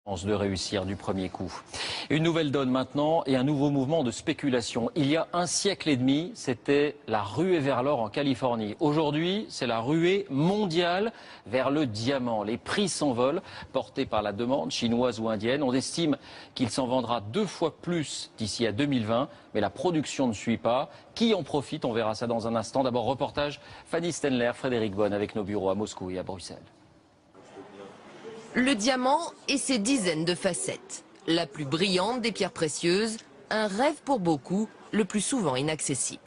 De réussir du premier coup. Une nouvelle donne maintenant et un nouveau mouvement de spéculation. Il y a un siècle et demi, c'était la ruée vers l'or en Californie. Aujourd'hui, c'est la ruée mondiale vers le diamant. Les prix s'envolent, portés par la demande chinoise ou indienne. On estime qu'il s'en vendra 2 fois plus d'ici à 2020, mais la production ne suit pas. Qui en profite? On verra ça dans un instant. D'abord, reportage Fanny Stenler, Frédéric Bonne avec nos bureaux à Moscou et à Bruxelles. Le diamant et ses dizaines de facettes. La plus brillante des pierres précieuses, un rêve pour beaucoup, le plus souvent inaccessible.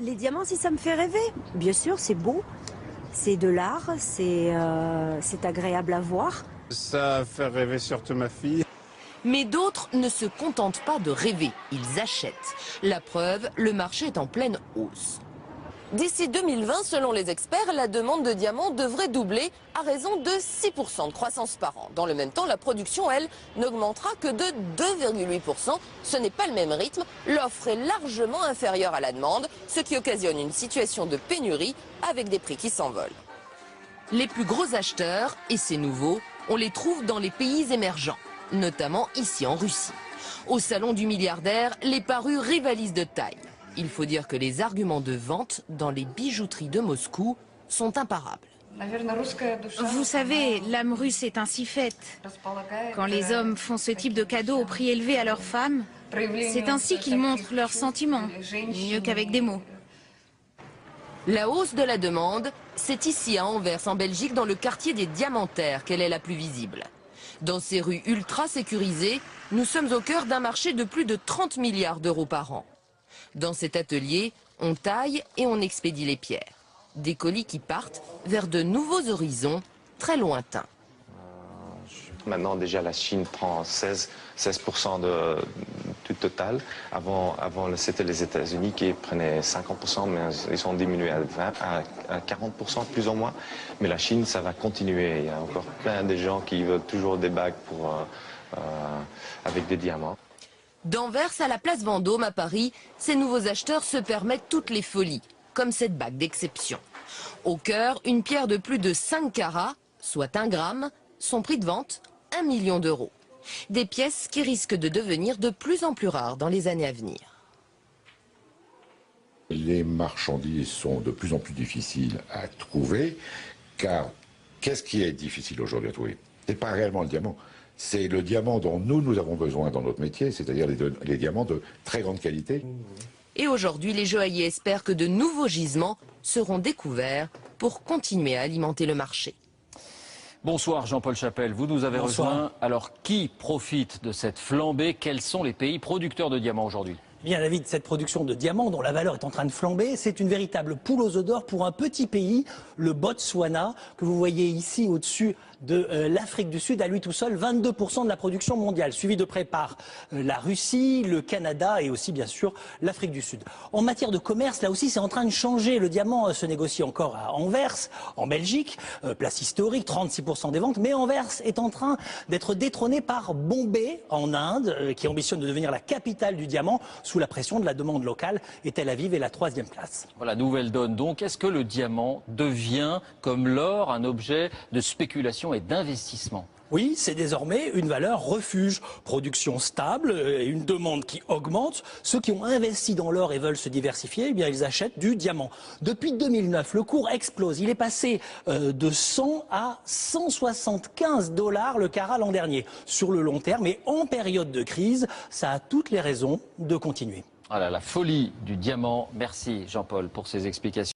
Les diamants, si ça me fait rêver, bien sûr, c'est beau, c'est de l'art, c'est agréable à voir. Ça fait rêver surtout ma fille. Mais d'autres ne se contentent pas de rêver, ils achètent. La preuve, le marché est en pleine hausse. D'ici 2020, selon les experts, la demande de diamants devrait doubler à raison de 6% de croissance par an. Dans le même temps, la production, elle, n'augmentera que de 2,8%. Ce n'est pas le même rythme. L'offre est largement inférieure à la demande, ce qui occasionne une situation de pénurie avec des prix qui s'envolent. Les plus gros acheteurs, et c'est nouveau, on les trouve dans les pays émergents, notamment ici en Russie. Au salon du milliardaire, les parures rivalisent de taille. Il faut dire que les arguments de vente dans les bijouteries de Moscou sont imparables. Vous savez, l'âme russe est ainsi faite. Quand les hommes font ce type de cadeaux au prix élevé à leurs femmes, c'est ainsi qu'ils montrent leurs sentiments, mieux qu'avec des mots. La hausse de la demande, c'est ici à Anvers, en Belgique, dans le quartier des Diamantaires, qu'elle est la plus visible. Dans ces rues ultra sécurisées, nous sommes au cœur d'un marché de plus de 30 milliards d'euros par an. Dans cet atelier, on taille et on expédie les pierres. Des colis qui partent vers de nouveaux horizons très lointains. Maintenant, déjà, la Chine prend 16% du total. Avant c'était les États-Unis qui prenaient 50%, mais ils ont diminué à 40% plus ou moins. Mais la Chine, ça va continuer. Il y a encore plein de gens qui veulent toujours des bagues avec des diamants. D'Anvers à la place Vendôme à Paris, ces nouveaux acheteurs se permettent toutes les folies, comme cette bague d'exception. Au cœur, une pierre de plus de 5 carats, soit 1 gramme, son prix de vente, 1 million d'euros. Des pièces qui risquent de devenir de plus en plus rares dans les années à venir. Les marchandises sont de plus en plus difficiles à trouver, car qu'est-ce qui est difficile aujourd'hui à trouver? Ce n'est pas réellement le diamant. C'est le diamant dont nous avons besoin dans notre métier, c'est-à-dire les diamants de très grande qualité. Et aujourd'hui, les joailliers espèrent que de nouveaux gisements seront découverts pour continuer à alimenter le marché. Bonsoir Jean-Paul Chapelle, vous nous avez rejoint. Alors qui profite de cette flambée? Quels sont les pays producteurs de diamants aujourd'hui? Bien, David, cette production de diamants dont la valeur est en train de flamber, c'est une véritable poule aux œufs d'or pour un petit pays, le Botswana, que vous voyez ici au-dessus de l'Afrique du Sud, à lui tout seul, 22% de la production mondiale, suivi de près par la Russie, le Canada et aussi bien sûr l'Afrique du Sud. En matière de commerce, là aussi c'est en train de changer. Le diamant se négocie encore à Anvers, en Belgique, place historique, 36% des ventes, mais Anvers est en train d'être détrôné par Bombay en Inde, qui ambitionne de devenir la capitale du diamant, sous la pression de la demande locale, et Tel Aviv est la 3e place. Voilà, nouvelle donne donc. Est-ce que le diamant devient, comme l'or, un objet de spéculation et d'investissement? Oui, c'est désormais une valeur refuge. Production stable et une demande qui augmente. Ceux qui ont investi dans l'or et veulent se diversifier, eh bien, ils achètent du diamant. Depuis 2009, le cours explose. Il est passé de 100 à 175 $ le carat l'an dernier. Sur le long terme, et en période de crise, ça a toutes les raisons de continuer. Voilà, la folie du diamant. Merci Jean-Paul pour ces explications.